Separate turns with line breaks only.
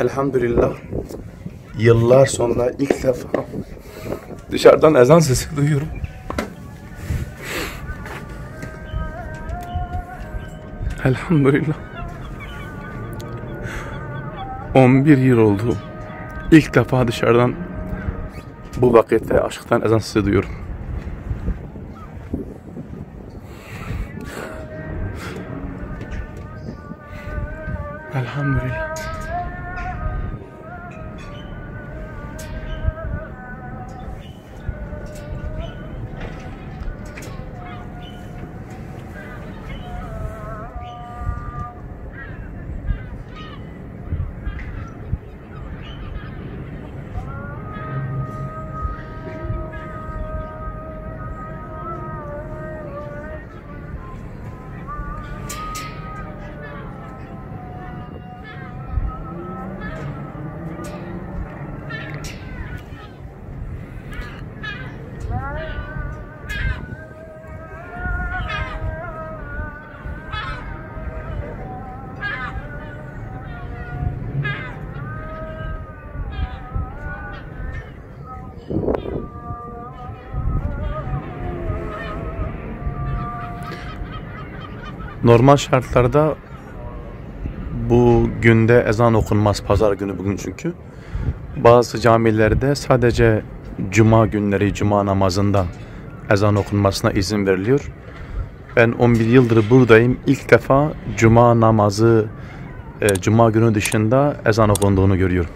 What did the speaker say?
Elhamdülillah yıllar sonra ilk defa dışarıdan ezan sesi duyuyorum. Elhamdülillah 11 yıl oldu. İlk defa dışarıdan bu vakitte aşktan ezan sesi duyuyorum. Elhamdülillah. Normal şartlarda bu günde ezan okunmaz, pazar günü bugün çünkü. Bazı camilerde sadece cuma günleri, cuma namazında ezan okunmasına izin veriliyor. Ben 11 yıldır buradayım. İlk defa cuma namazı, cuma günü dışında ezan okunduğunu görüyorum.